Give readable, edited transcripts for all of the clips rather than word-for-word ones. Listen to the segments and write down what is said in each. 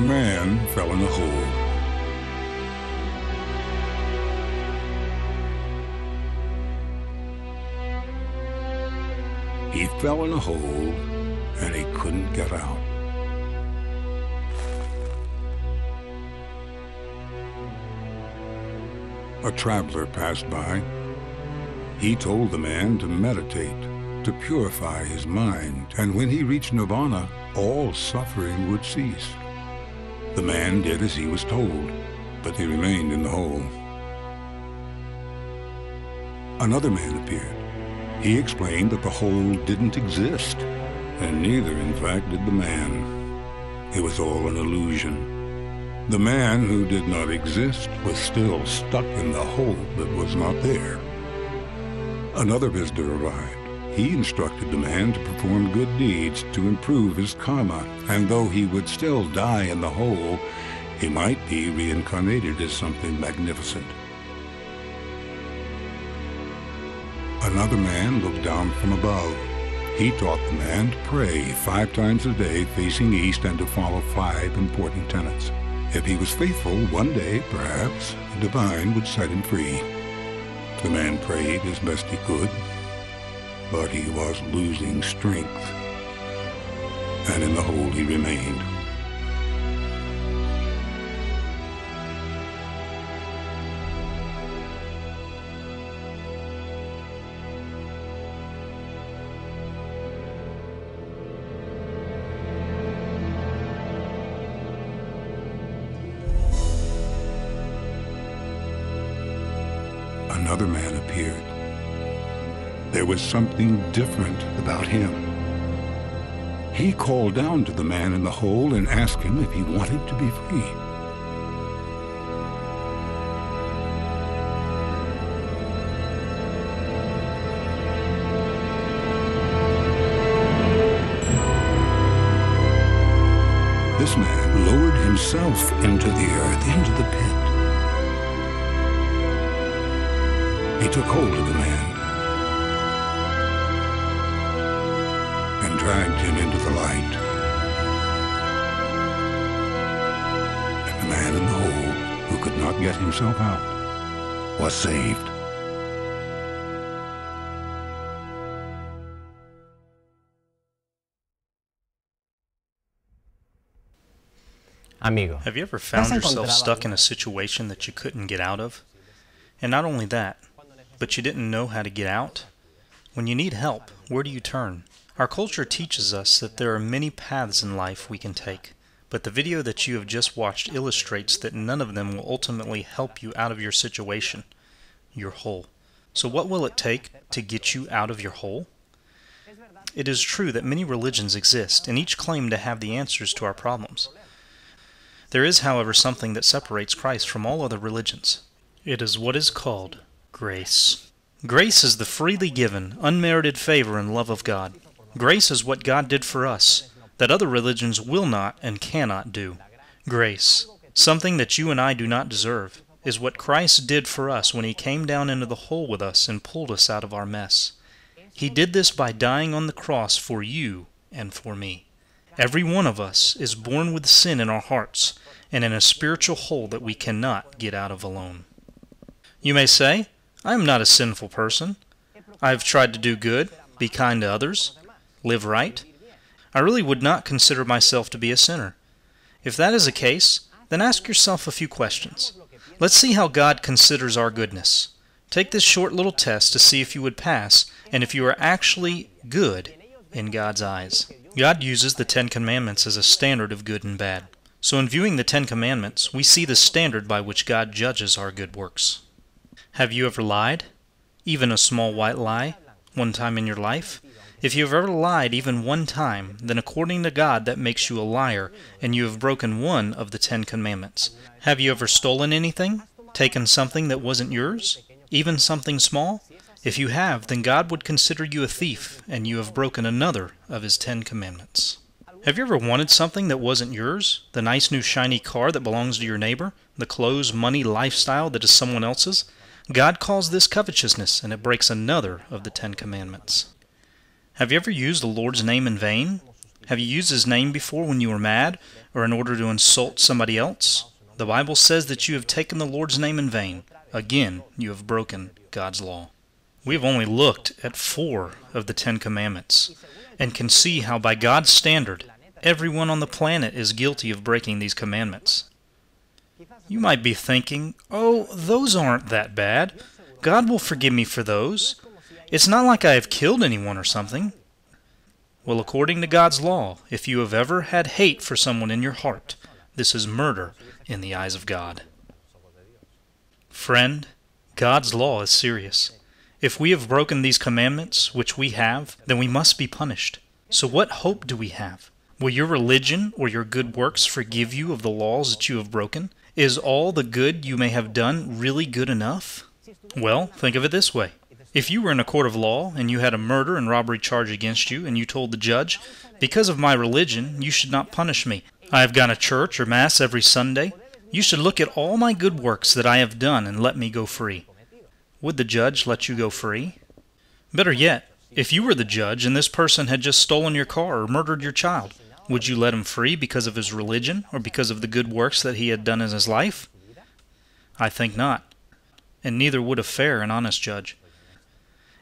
A man fell in a hole. He fell in a hole and he couldn't get out. A traveler passed by. He told the man to meditate, to purify his mind, and when he reached nirvana, all suffering would cease. The man did as he was told, but he remained in the hole. Another man appeared. He explained that the hole didn't exist, and neither, in fact, did the man. It was all an illusion. The man who did not exist was still stuck in the hole that was not there. Another visitor arrived. He instructed the man to perform good deeds to improve his karma, and though he would still die in the hole, he might be reincarnated as something magnificent. Another man looked down from above. He taught the man to pray 5 times a day facing east and to follow 5 important tenets. If he was faithful, one day, perhaps, the divine would set him free. The man prayed as best he could, but he was losing strength, and in the hole he remained. Another man appeared. There was something different about him. He called down to the man in the hole and asked him if he wanted to be free. This man lowered himself into the earth, into the pit. He took hold of the man and dragged him into the light. And the man in the hole, who could not get himself out, was saved. Amigo, have you ever found yourself stuck in a situation that you couldn't get out of? And not only that, but you didn't know how to get out? When you need help, where do you turn? Our culture teaches us that there are many paths in life we can take, but the video that you have just watched illustrates that none of them will ultimately help you out of your situation, your hole. So what will it take to get you out of your hole? It is true that many religions exist, and each claim to have the answers to our problems. There is, however, something that separates Christ from all other religions. It is what is called grace. Grace is the freely given, unmerited favor and love of God. Grace is what God did for us, that other religions will not and cannot do. Grace, something that you and I do not deserve, is what Christ did for us when He came down into the hole with us and pulled us out of our mess. He did this by dying on the cross for you and for me. Every one of us is born with sin in our hearts and in a spiritual hole that we cannot get out of alone. You may say, I am not a sinful person. I have tried to do good, be kind to others, live right. I really would not consider myself to be a sinner. If that is the case, then ask yourself a few questions. Let's see how God considers our goodness. Take this short little test to see if you would pass and if you are actually good in God's eyes. God uses the 10 Commandments as a standard of good and bad. So in viewing the 10 Commandments, we see the standard by which God judges our good works. Have you ever lied? Even a small white lie? One time in your life? If you have ever lied even one time, then according to God that makes you a liar, and you have broken one of the 10 Commandments. Have you ever stolen anything? Taken something that wasn't yours? Even something small? If you have, then God would consider you a thief, and you have broken another of His 10 Commandments. Have you ever wanted something that wasn't yours? The nice new shiny car that belongs to your neighbor? The clothes, money, lifestyle that is someone else's? God calls this covetousness, and it breaks another of the 10 Commandments. Have you ever used the Lord's name in vain? Have you used His name before when you were mad or in order to insult somebody else? The Bible says that you have taken the Lord's name in vain. Again, you have broken God's law. We have only looked at 4 of the 10 Commandments and can see how by God's standard, everyone on the planet is guilty of breaking these commandments. You might be thinking, oh, those aren't that bad. God will forgive me for those. It's not like I have killed anyone or something. Well, according to God's law, if you have ever had hate for someone in your heart, this is murder in the eyes of God. Friend, God's law is serious. If we have broken these commandments, which we have, then we must be punished. So what hope do we have? Will your religion or your good works forgive you of the laws that you have broken? Is all the good you may have done really good enough? Well, think of it this way. If you were in a court of law and you had a murder and robbery charge against you and you told the judge, because of my religion, you should not punish me. I have gone to church or mass every Sunday. You should look at all my good works that I have done and let me go free. Would the judge let you go free? Better yet, if you were the judge and this person had just stolen your car or murdered your child, would you let him free because of his religion or because of the good works that he had done in his life? I think not, and neither would a fair and honest judge.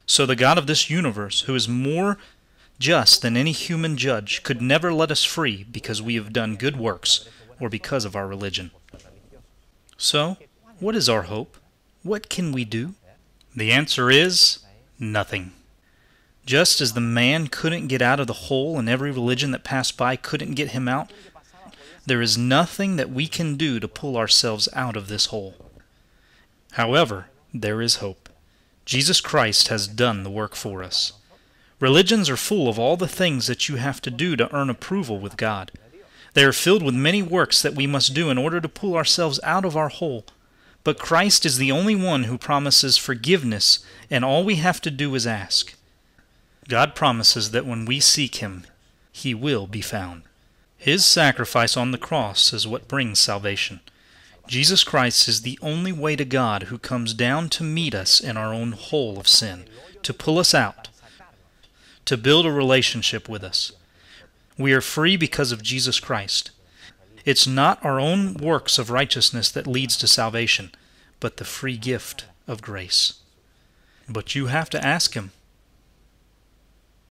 So the God of this universe, who is more just than any human judge, could never let us free because we have done good works or because of our religion. So, what is our hope? What can we do? The answer is nothing. Just as the man couldn't get out of the hole and every religion that passed by couldn't get him out, there is nothing that we can do to pull ourselves out of this hole. However, there is hope. Jesus Christ has done the work for us. Religions are full of all the things that you have to do to earn approval with God. They are filled with many works that we must do in order to pull ourselves out of our hole. But Christ is the only one who promises forgiveness, and all we have to do is ask. God promises that when we seek Him, He will be found. His sacrifice on the cross is what brings salvation. Jesus Christ is the only way to God who comes down to meet us in our own hole of sin, to pull us out, to build a relationship with us. We are free because of Jesus Christ. It's not our own works of righteousness that leads to salvation, but the free gift of grace. But you have to ask Him.